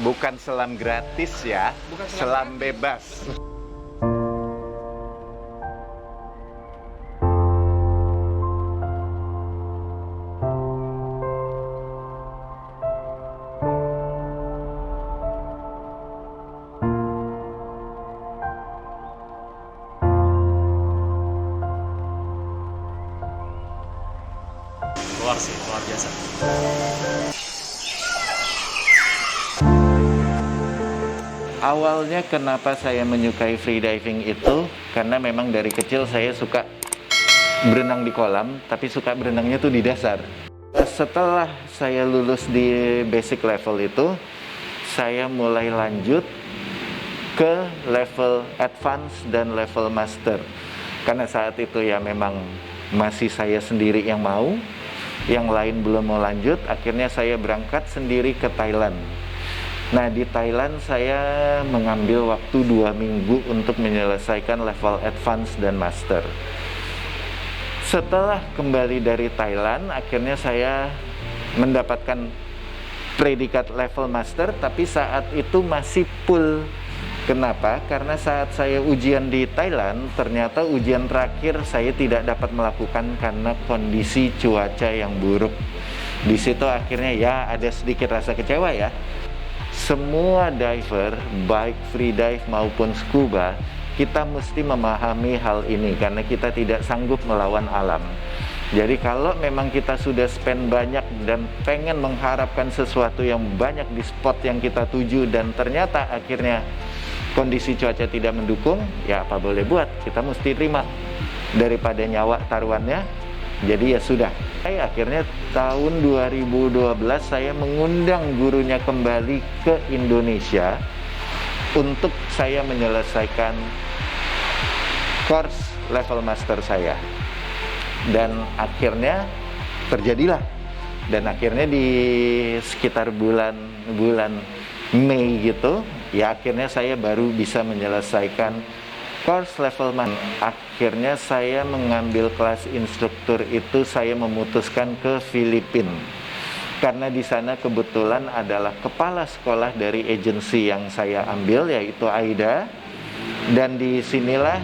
Bukan selam gratis ya, Bukan selam bebas. Luar sih, luar biasa. Awalnya kenapa saya menyukai freediving itu karena memang dari kecil saya suka berenang di kolam, tapi suka berenangnya tuh di dasar. Setelah saya lulus di basic level itu, saya mulai lanjut ke level advance dan level master. Karena saat itu ya memang masih saya sendiri yang mau, yang lain belum mau lanjut, akhirnya saya berangkat sendiri ke Thailand. Nah, di Thailand saya mengambil waktu 2 minggu untuk menyelesaikan level advance dan master. Setelah kembali dari Thailand, akhirnya saya mendapatkan predikat level master, tapi saat itu masih full. Kenapa? Karena saat saya ujian di Thailand, ternyata ujian terakhir saya tidak dapat melakukan karena kondisi cuaca yang buruk. Di situ akhirnya ya ada sedikit rasa kecewa ya. Semua diver, baik freedive maupun scuba, kita mesti memahami hal ini karena kita tidak sanggup melawan alam. Jadi kalau memang kita sudah spend banyak dan pengen mengharapkan sesuatu yang banyak di spot yang kita tuju dan ternyata akhirnya kondisi cuaca tidak mendukung, ya apa boleh buat, kita mesti terima daripada nyawa taruhannya. Jadi ya sudah. Akhirnya tahun 2012 saya mengundang gurunya kembali ke Indonesia untuk saya menyelesaikan course level master saya. Dan akhirnya terjadilah. Dan akhirnya di sekitar bulan Mei gitu, ya akhirnya saya baru bisa menyelesaikan course level master. Akhirnya saya mengambil kelas instruktur itu, saya memutuskan ke Filipina. Karena di sana kebetulan adalah kepala sekolah dari agensi yang saya ambil, yaitu AIDA. Dan disinilah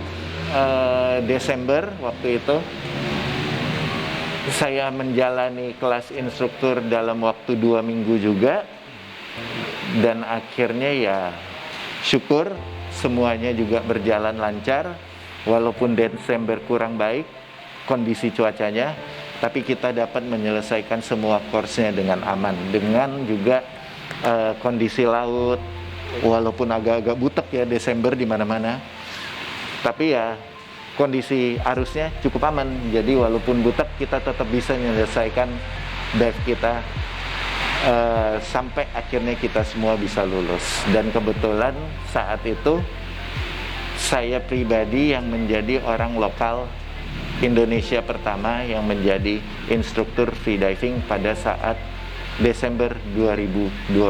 Desember waktu itu saya menjalani kelas instruktur dalam waktu 2 minggu juga. Dan akhirnya ya syukur semuanya juga berjalan lancar. Walaupun Desember kurang baik kondisi cuacanya, tapi kita dapat menyelesaikan semua course-nya dengan aman. Dengan juga kondisi laut, walaupun agak-agak butek ya Desember di mana-mana, tapi ya kondisi arusnya cukup aman. Jadi walaupun butek kita tetap bisa menyelesaikan dive kita sampai akhirnya kita semua bisa lulus. Dan kebetulan saat itu saya pribadi yang menjadi orang lokal Indonesia pertama yang menjadi instruktur freediving pada saat Desember 2012.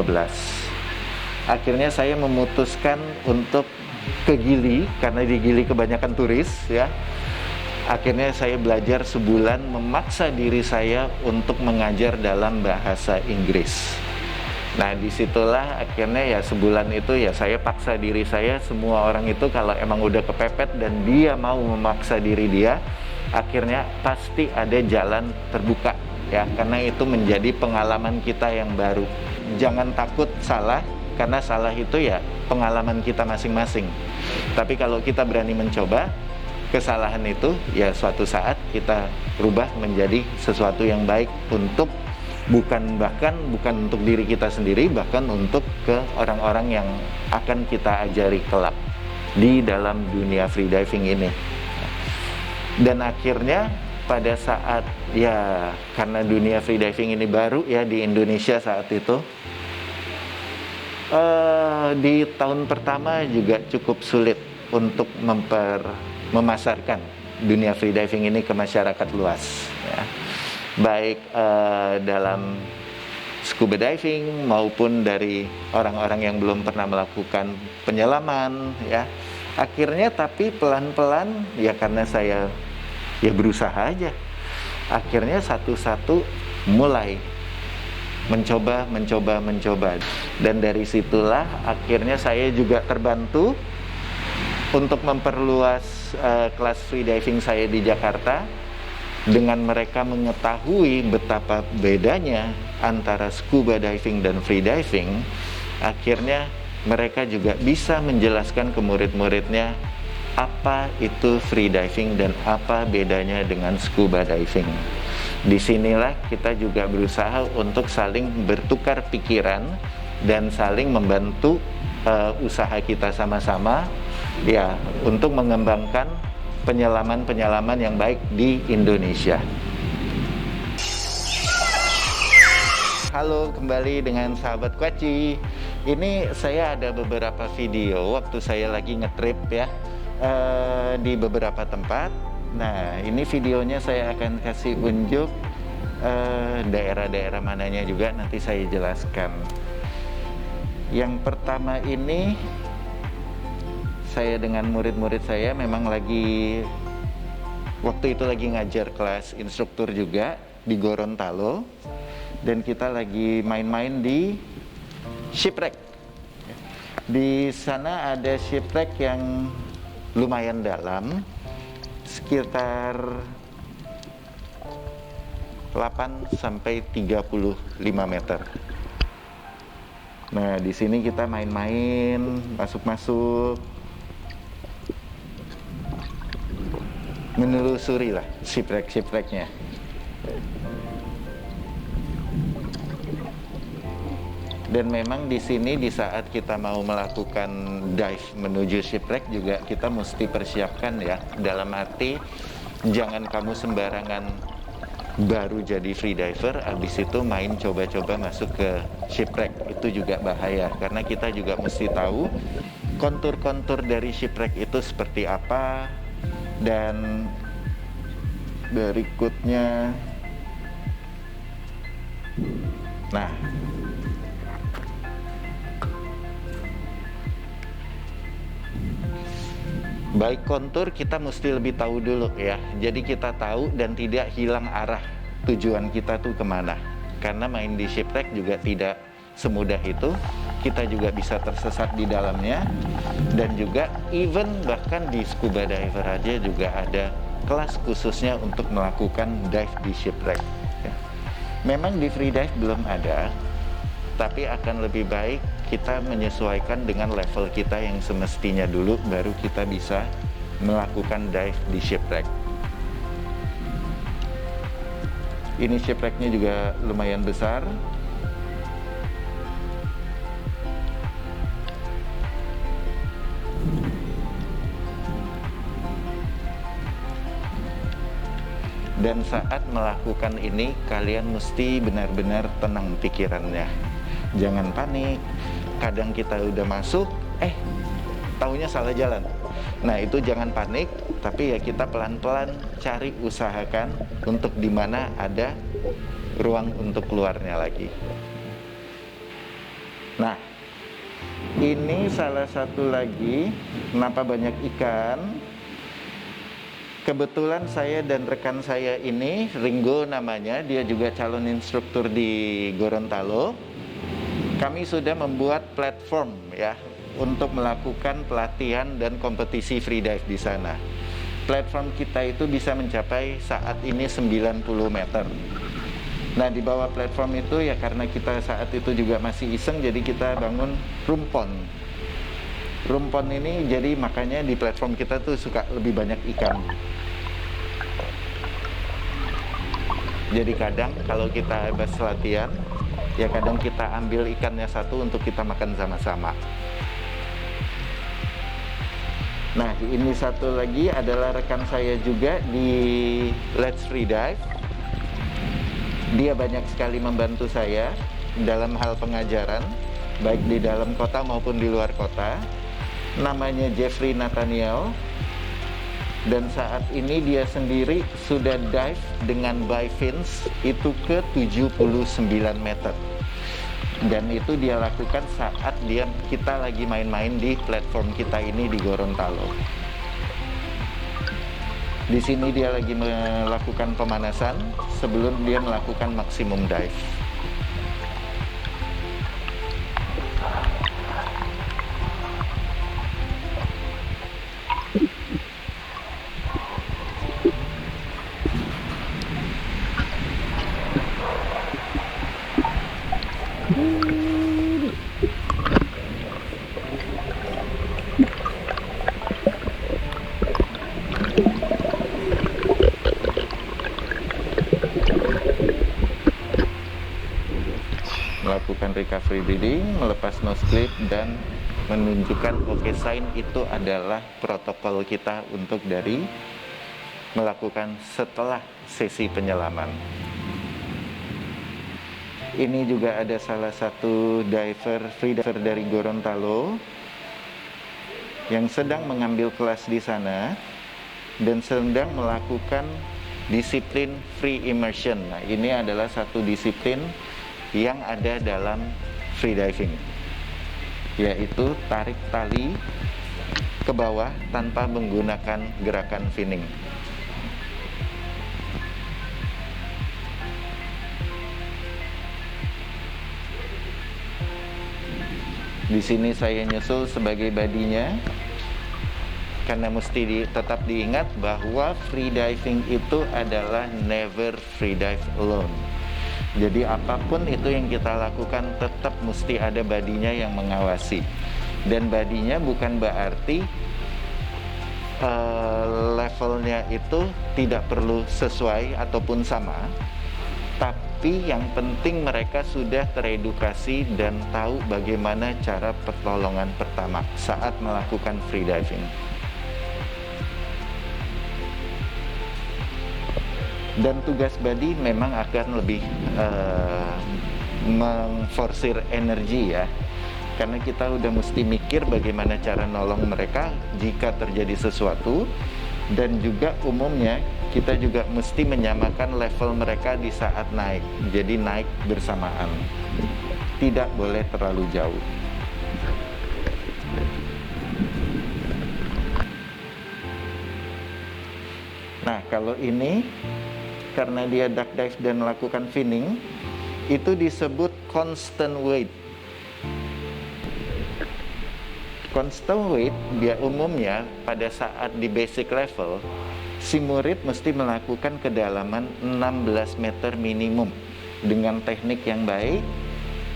Akhirnya saya memutuskan untuk ke Gili, karena di Gili kebanyakan turis ya. Akhirnya saya belajar sebulan, memaksa diri saya untuk mengajar dalam bahasa Inggris. Nah disitulah akhirnya ya sebulan itu ya saya paksa diri saya. Semua orang itu kalau emang udah kepepet dan dia mau memaksa diri dia, akhirnya pasti ada jalan terbuka ya, karena itu menjadi pengalaman kita yang baru. Jangan takut salah, karena salah itu ya pengalaman kita masing-masing. Tapi kalau kita berani mencoba, kesalahan itu ya suatu saat kita rubah menjadi sesuatu yang baik untuk bukan untuk diri kita sendiri, bahkan untuk ke orang-orang yang akan kita ajari kelak di dalam dunia freediving ini. Dan akhirnya pada saat ya karena dunia freediving ini baru ya di Indonesia saat itu, di tahun pertama juga cukup sulit untuk memasarkan dunia freediving ini ke masyarakat luas ya. Baik dalam scuba diving maupun dari orang-orang yang belum pernah melakukan penyelaman ya. Akhirnya tapi pelan-pelan ya, karena saya ya berusaha aja, akhirnya satu-satu mulai mencoba. Dan dari situlah akhirnya saya juga terbantu untuk memperluas kelas freediving saya di Jakarta dengan mereka mengetahui betapa bedanya antara scuba diving dan freediving. Akhirnya mereka juga bisa menjelaskan ke murid-muridnya apa itu freediving dan apa bedanya dengan scuba diving. Disinilah kita juga berusaha untuk saling bertukar pikiran dan saling membantu usaha kita sama-sama ya untuk mengembangkan penyelaman yang baik di Indonesia. Halo, kembali dengan sahabat Kuaci. Ini saya ada beberapa video waktu saya lagi ngetrip ya di beberapa tempat. Nah, ini videonya saya akan kasih unjuk daerah-daerah mananya juga, nanti saya jelaskan. Yang pertama ini saya dengan murid-murid saya memang waktu itu lagi ngajar kelas instruktur juga di Gorontalo, dan kita lagi main-main di shipwreck. Di sana ada shipwreck yang lumayan dalam, sekitar 8 sampai 35 meter. Nah, di sini kita main-main, masuk-masuk, menelusuri lah shipwreck-shipwrecknya. Dan memang di sini di saat kita mau melakukan dive menuju shipwreck juga kita mesti persiapkan ya, dalam arti jangan kamu sembarangan baru jadi freediver abis itu main coba-coba masuk ke shipwreck, itu juga bahaya karena kita juga mesti tahu kontur-kontur dari shipwreck itu seperti apa. Dan berikutnya, nah, baik kontur kita mesti lebih tahu dulu ya. Jadi kita tahu dan tidak hilang arah tujuan kita tuh kemana. Karena main di shipwreck juga tidak semudah itu. Kita juga bisa tersesat di dalamnya. Dan juga even bahkan di scuba diver aja juga ada kelas khususnya untuk melakukan dive di shipwreck ya. Memang di freedive belum ada, tapi akan lebih baik kita menyesuaikan dengan level kita yang semestinya dulu, baru kita bisa melakukan dive di shipwreck. Ini shipwrecknya juga lumayan besar. Dan saat melakukan ini, kalian mesti benar-benar tenang pikirannya. Jangan panik. Kadang kita udah masuk, taunya salah jalan. Nah, itu jangan panik, tapi ya kita pelan-pelan cari, usahakan untuk di mana ada ruang untuk keluarnya lagi. Nah, ini salah satu lagi kenapa banyak ikan. Kebetulan saya dan rekan saya ini, Ringo namanya, dia juga calon instruktur di Gorontalo. Kami sudah membuat platform ya untuk melakukan pelatihan dan kompetisi freedive di sana. Platform kita itu bisa mencapai saat ini 90 meter. Nah, di bawah platform itu ya karena kita saat itu juga masih iseng, jadi kita bangun rumpon. Rumpon ini jadi makanya di platform kita tuh suka lebih banyak ikan. Jadi kadang kalau kita habis latihan, ya kadang kita ambil ikannya satu untuk kita makan sama-sama. Nah, ini satu lagi adalah rekan saya juga di Let's Freedive. Dia banyak sekali membantu saya dalam hal pengajaran, baik di dalam kota maupun di luar kota. Namanya Jeffrey Nathaniel, dan saat ini dia sendiri sudah dive dengan Bifins itu ke 79 meter, dan itu dia lakukan saat kita lagi main-main di platform kita ini di Gorontalo. Di sini dia lagi melakukan pemanasan sebelum dia melakukan maksimum dive. Melakukan recovery breathing, melepas nose clip, dan menunjukkan oke sign. Itu adalah protokol kita untuk dari melakukan setelah sesi penyelaman. Ini juga ada salah satu free diver dari Gorontalo yang sedang mengambil kelas di sana dan sedang melakukan disiplin free immersion. Nah, ini adalah satu disiplin yang ada dalam free diving, yaitu tarik tali ke bawah tanpa menggunakan gerakan finning. Di sini saya nyusul sebagai badinya, karena mesti tetap diingat bahwa free diving itu adalah never free dive alone. Jadi apapun itu yang kita lakukan tetap mesti ada badinya yang mengawasi. Dan badinya bukan berarti levelnya itu tidak perlu sesuai ataupun sama, tapi yang penting mereka sudah teredukasi dan tahu bagaimana cara pertolongan pertama saat melakukan free diving. Dan tugas body memang akan lebih mengforsir energi ya, karena kita udah mesti mikir bagaimana cara nolong mereka jika terjadi sesuatu, dan juga umumnya kita juga mesti menyamakan level mereka di saat naik. Jadi naik bersamaan, tidak boleh terlalu jauh. Nah, kalau ini karena dia duck dive dan melakukan finning, itu disebut constant weight. Constant weight dia umumnya pada saat di basic level, si murid mesti melakukan kedalaman 16 meter minimum dengan teknik yang baik,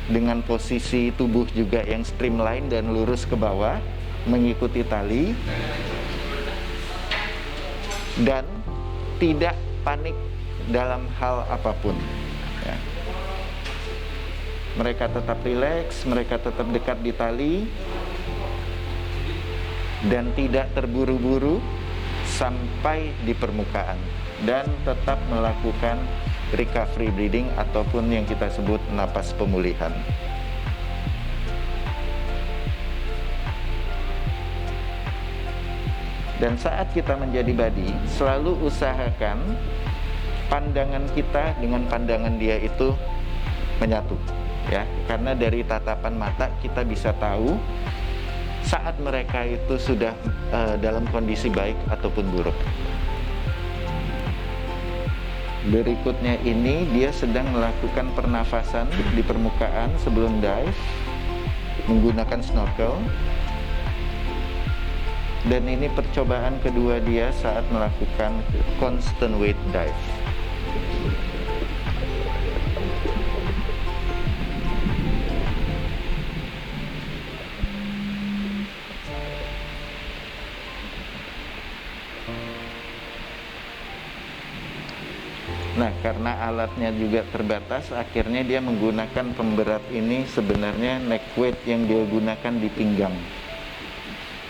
dengan posisi tubuh juga yang streamline dan lurus ke bawah, mengikuti tali, dan tidak panik dalam hal apapun ya. Mereka tetap rileks, mereka tetap dekat di tali, dan tidak terburu-buru sampai di permukaan, dan tetap melakukan recovery breathing ataupun yang kita sebut napas pemulihan. Dan saat kita menjadi body, selalu usahakan pandangan kita dengan pandangan dia itu menyatu ya, karena dari tatapan mata kita bisa tahu saat mereka itu sudah dalam kondisi baik ataupun buruk. Berikutnya ini dia sedang melakukan pernafasan di permukaan sebelum dive menggunakan snorkel. Dan ini percobaan kedua dia saat melakukan constant weight dive. Nah, karena alatnya juga terbatas, akhirnya dia menggunakan pemberat ini sebenarnya neck weight yang dia gunakan di pinggang.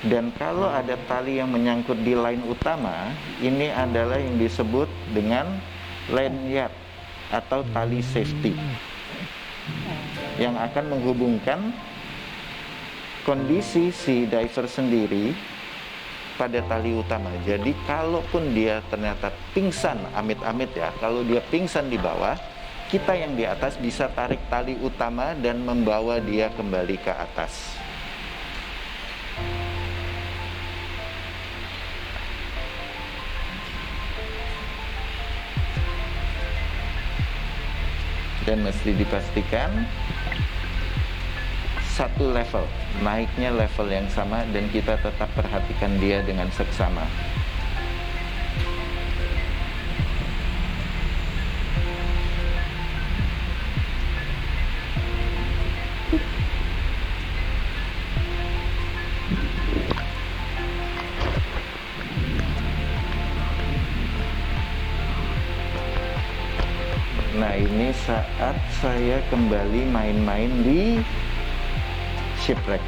Dan kalau ada tali yang menyangkut di line utama, ini adalah yang disebut dengan lanyard atau tali safety yang akan menghubungkan kondisi si diver sendiri pada tali utama. Jadi kalaupun dia ternyata pingsan, amit-amit ya, kalau dia pingsan di bawah, kita yang di atas bisa tarik tali utama dan membawa dia kembali ke atas. Dan mesti dipastikan satu level, naiknya level yang sama, dan kita tetap perhatikan dia dengan seksama. saat saya kembali main-main di shipwreck.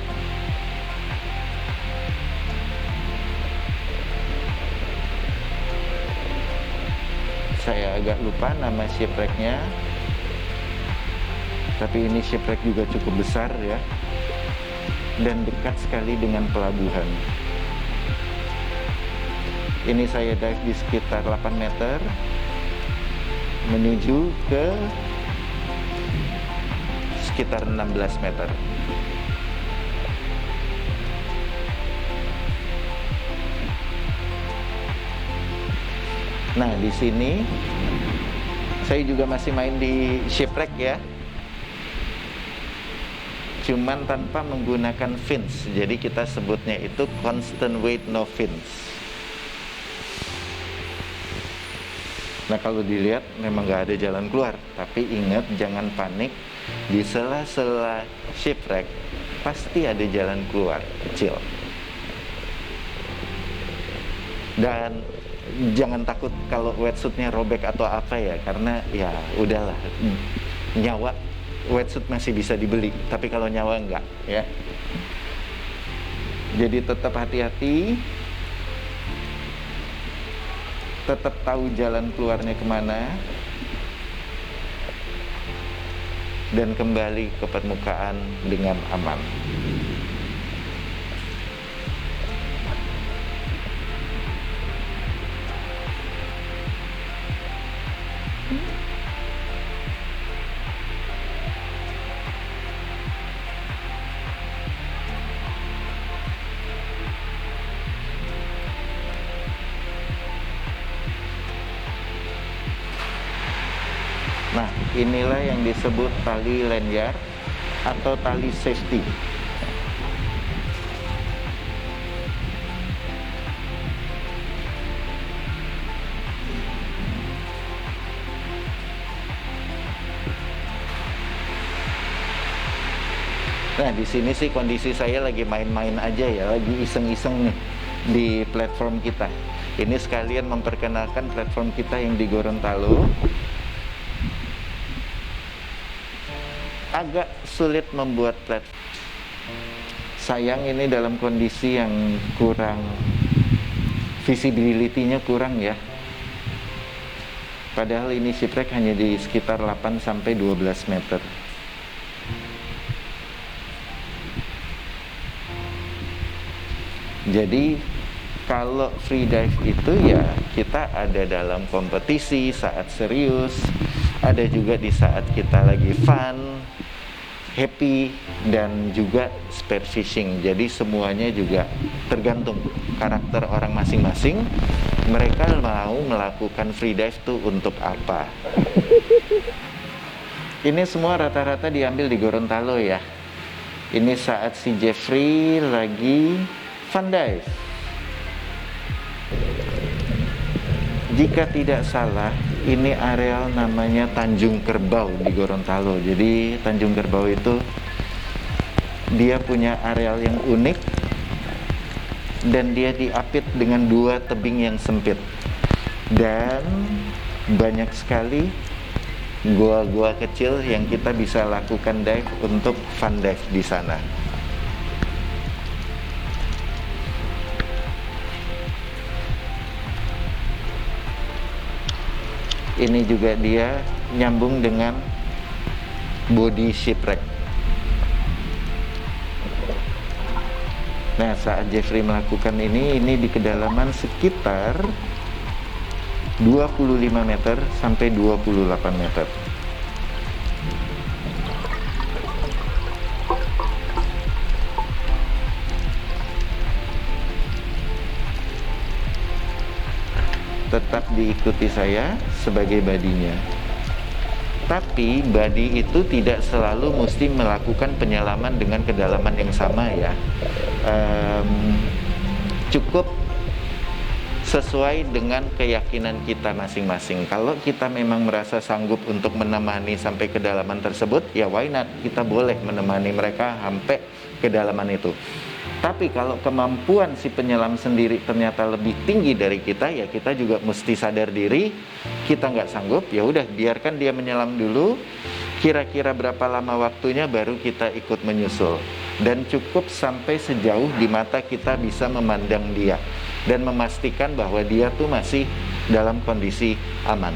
Saya agak lupa nama shipwrecknya, tapi ini shipwreck juga cukup besar ya, dan dekat sekali dengan pelabuhan. Ini saya dive di sekitar 8 meter menuju ke sekitar 16 meter. Nah, di sini saya juga masih main di shipwreck ya, cuman tanpa menggunakan fins. Jadi kita sebutnya itu constant weight no fins. Nah, kalau dilihat memang nggak ada jalan keluar, tapi ingat jangan panik. Di sela-sela shipwreck pasti ada jalan keluar kecil. Dan jangan takut kalau wetsuitnya robek atau apa ya, karena ya udahlah, nyawa wetsuit masih bisa dibeli, tapi kalau nyawa enggak ya. Jadi tetap hati-hati, tetap tahu jalan keluarnya kemana, dan kembali ke permukaan dengan aman. Nah, inilah yang disebut tali lanyard atau tali safety. Nah, di sini sih kondisi saya lagi main-main aja ya, lagi iseng-iseng nih di platform kita. Ini sekalian memperkenalkan platform kita yang di Gorontalo. Agak sulit membuat platform. Sayang ini dalam kondisi yang kurang, visibility-nya kurang ya. Padahal ini shipwreck hanya di sekitar 8-12 meter. Jadi kalau free dive itu ya kita ada dalam kompetisi saat serius, ada juga di saat kita lagi fun, happy, dan juga spear fishing. Jadi semuanya juga tergantung karakter orang masing-masing. Mereka mau melakukan free dive tuh untuk apa. Ini semua rata-rata diambil di Gorontalo ya. Ini saat si Jeffrey lagi fun dive. Jika tidak salah, ini areal namanya Tanjung Kerbau di Gorontalo. Jadi Tanjung Kerbau itu dia punya areal yang unik dan dia diapit dengan 2 tebing yang sempit. Dan banyak sekali gua-gua kecil yang kita bisa lakukan dive untuk fun dive di sana. Ini juga dia nyambung dengan body shipwreck. Nah, saat Jeffrey melakukan ini di kedalaman sekitar 25 meter sampai 28 meter. Tetap diikuti saya sebagai badinya. Tapi badi itu tidak selalu mesti melakukan penyelaman dengan kedalaman yang sama ya. Cukup sesuai dengan keyakinan kita masing-masing. Kalau kita memang merasa sanggup untuk menemani sampai kedalaman tersebut, ya why not? Kita boleh menemani mereka sampai kedalaman itu. Tapi kalau kemampuan si penyelam sendiri ternyata lebih tinggi dari kita, ya kita juga mesti sadar diri, kita nggak sanggup, ya udah biarkan dia menyelam dulu, kira-kira berapa lama waktunya baru kita ikut menyusul. Dan cukup sampai sejauh di mata kita bisa memandang dia, dan memastikan bahwa dia tuh masih dalam kondisi aman.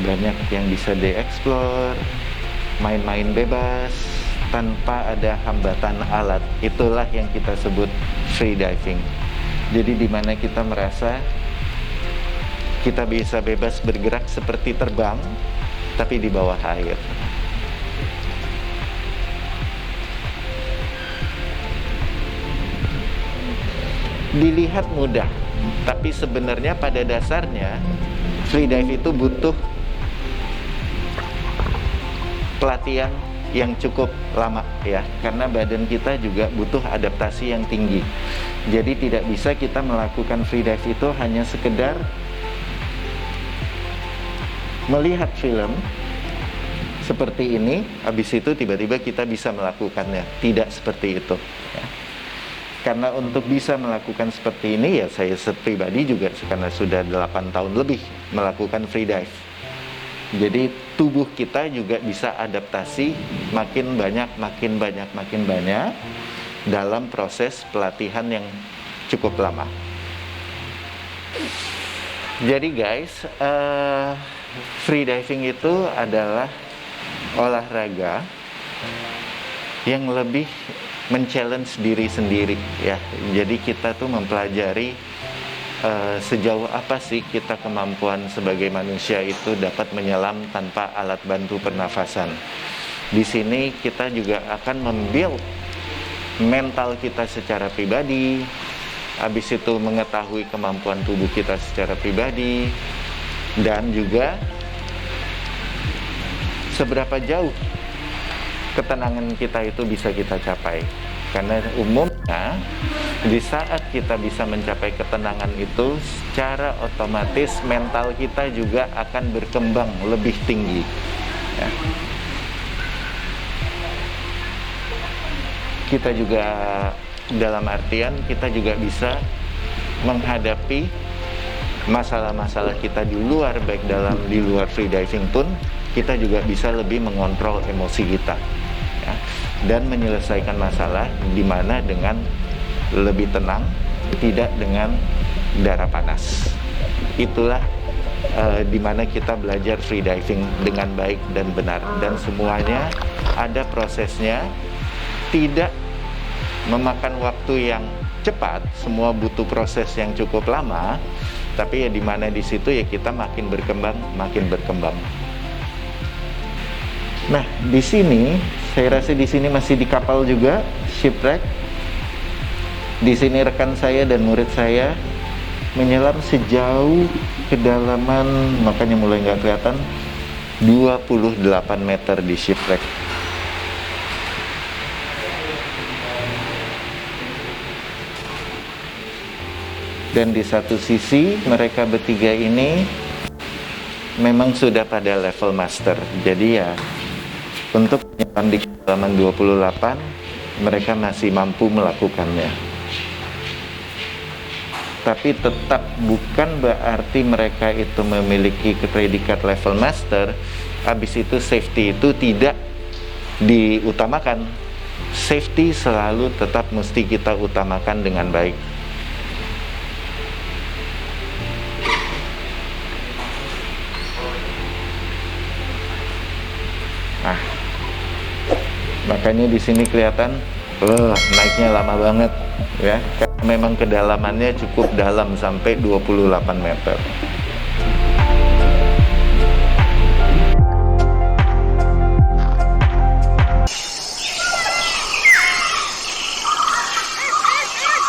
Banyak yang bisa dieksplor, main-main bebas tanpa ada hambatan alat. Itulah yang kita sebut free diving. Jadi di mana kita merasa kita bisa bebas bergerak seperti terbang, tapi di bawah air. Dilihat mudah, tapi sebenarnya pada dasarnya free dive itu butuh pelatihan yang cukup lama ya, karena badan kita juga butuh adaptasi yang tinggi. Jadi tidak bisa kita melakukan free dive itu hanya sekedar melihat film seperti ini, habis itu tiba-tiba kita bisa melakukannya. Tidak seperti itu ya. Karena untuk bisa melakukan seperti ini, ya saya pribadi juga karena sudah 8 tahun lebih melakukan free dive. Jadi tubuh kita juga bisa adaptasi makin banyak dalam proses pelatihan yang cukup lama. Jadi guys, free diving itu adalah olahraga yang lebih men-challenge diri sendiri ya. Jadi kita tuh mempelajari sejauh apa sih kita kemampuan sebagai manusia itu dapat menyelam tanpa alat bantu pernafasan. Di sini kita juga akan membuild mental kita secara pribadi, habis itu mengetahui kemampuan tubuh kita secara pribadi, dan juga seberapa jauh ketenangan kita itu bisa kita capai. Karena umumnya di saat kita bisa mencapai ketenangan itu, secara otomatis mental kita juga akan berkembang lebih tinggi ya. Kita juga dalam artian kita juga bisa menghadapi masalah-masalah kita di luar, baik di luar free diving pun kita juga bisa lebih mengontrol emosi kita ya, dan menyelesaikan masalah dimana dengan lebih tenang, tidak dengan darah panas. Itulah dimana kita belajar free diving dengan baik dan benar, dan semuanya ada prosesnya, tidak memakan waktu yang cepat, semua butuh proses yang cukup lama, tapi ya dimana di situ ya kita makin berkembang. Nah, di sini saya rasa di sini masih di kapal juga, shipwreck. Di sini rekan saya dan murid saya menyelam sejauh kedalaman, makanya mulai nggak kelihatan, 28 meter di shipwreck. Dan di satu sisi mereka bertiga ini memang sudah pada level master. Jadi ya untuk menyelam di kedalaman 28 mereka masih mampu melakukannya. Tapi tetap bukan berarti mereka itu memiliki predikat level master. Habis itu safety itu tidak diutamakan. Safety selalu tetap mesti kita utamakan dengan baik. Nah, makanya di sini kelihatan naiknya lama banget ya, karena memang kedalamannya cukup dalam sampai 28 meter.